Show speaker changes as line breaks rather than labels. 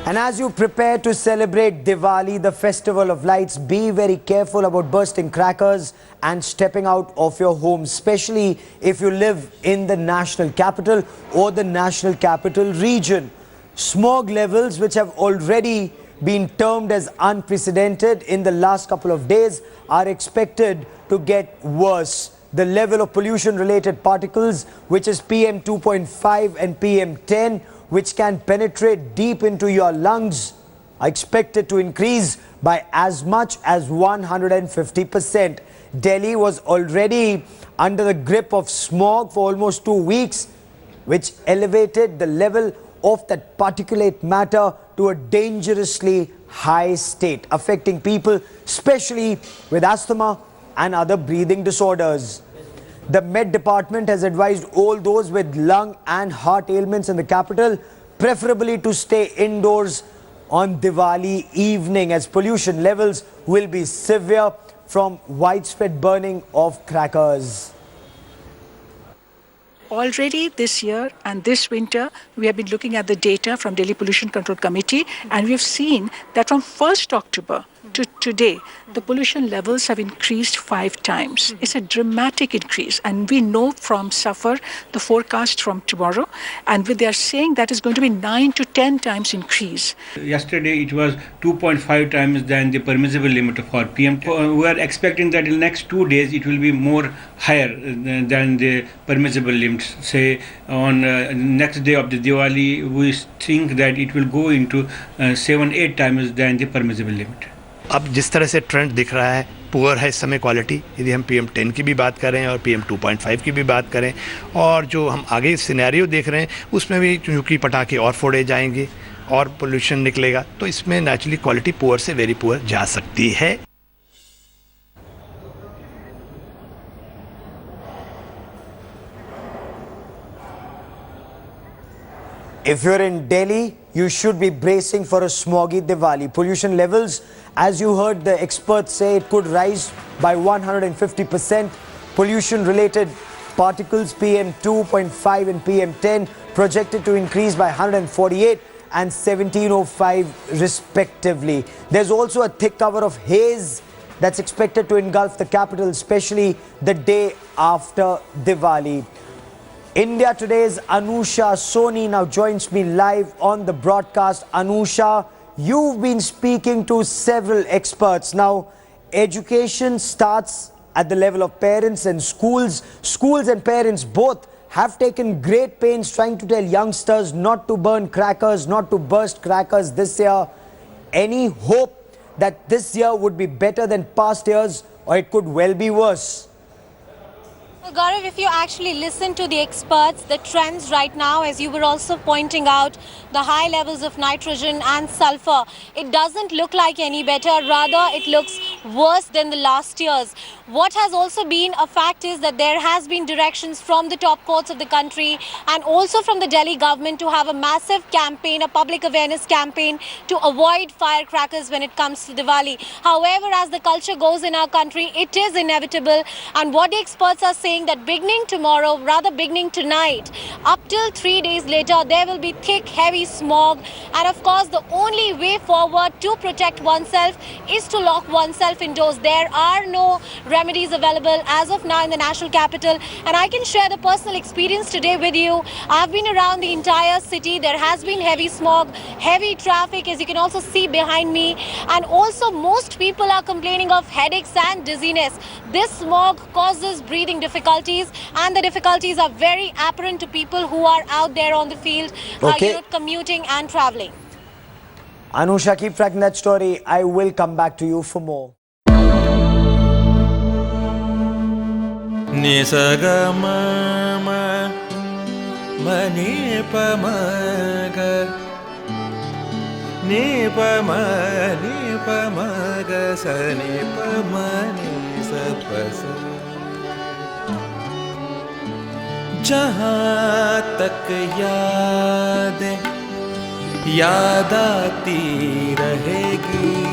And as you prepare to celebrate Diwali, the festival of lights, be very careful about bursting crackers and stepping out of your home, especially if you live in the national capital or the national capital region. Smog levels, which have already been termed as unprecedented in the last couple of days, are expected to get worse. The level of pollution-related particles, which is PM 2.5 and PM 10, which can penetrate deep into your lungs, are expected to increase by as much as 150%. Delhi was already under the grip of smog for almost 2 weeks, which elevated the level of that particulate matter to a dangerously high state, affecting people, especially with asthma and other breathing disorders. The Met Department has advised all those with lung and heart ailments in the capital preferably to stay indoors on Diwali evening, as pollution levels will be severe from widespread burning of crackers.
Already this year and this winter, we have been looking at the data from Delhi Pollution Control Committee, and we have seen that from 1st October to today, the pollution levels have increased 5 times. It's a dramatic increase, and we know from SAFAR, the forecast from tomorrow, and they are saying that is going to be 9 to 10 times increase.
Yesterday it was 2.5 times than the permissible limit for PM. We are expecting that in the next 2 days it will be more higher than the permissible limits. Say on next day of the Diwali, we think that it will go into 7-8 times than the permissible limit.
अब जिस तरह से trend दिख रहा है, poor है इस समय क्वालिटी, यदि हम PM 10 की भी बात करें और PM 2.5 की भी बात करें, और जो हम आगे सिनेरियो देख रहे हैं उसमें भी क्योंकि पटाखे और फोड़े जाएंगे और पोल्यूशन निकलेगा, तो इसमें नेचुरली क्वालिटी पुअर से वेरी पुअर जा सकती है.
If you're in Delhi, you should be bracing for a smoggy Diwali. Pollution levels, as you heard the experts say, it could rise by 150%. Pollution-related particles PM 2.5 and PM 10 projected to increase by 148 and 1705 respectively. There's also a thick cover of haze that's expected to engulf the capital, especially the day after Diwali. India Today's Anusha Soni now joins me live on the broadcast. Anusha, you've been speaking to several experts. Now, education starts at the level of parents and schools. Schools and parents both have taken great pains trying to tell youngsters not to burn crackers, not to burst crackers this year. Any hope that this year would be better than past years, or it could well be worse?
Well, Gaurav, if you actually listen to the experts, the trends right now, as you were also pointing out, the high levels of nitrogen and sulfur, it doesn't look like any better. Rather, it looks worse than the last years. What has also been a fact is that there has been directions from the top courts of the country and also from the Delhi government to have a massive campaign, a public awareness campaign to avoid firecrackers when it comes to Diwali. However, as the culture goes in our country, it is inevitable, and what the experts are saying that beginning tomorrow, rather beginning tonight, up till 3 days later, there will be thick, heavy smog. And of course, the only way forward to protect oneself is to lock oneself indoors. There are no remedies available as of now in the national capital. And I can share the personal experience today with you. I've been around the entire city. There has been heavy smog, heavy traffic, as you can also see behind me. And also, most people are complaining of headaches and dizziness. This smog causes breathing difficulties, and the difficulties are very apparent to people who are out there on the field, commuting and traveling.
Anusha, keep tracking that story. I will come back to you for more.
जहाँ तक यादें याद आती रहेगी,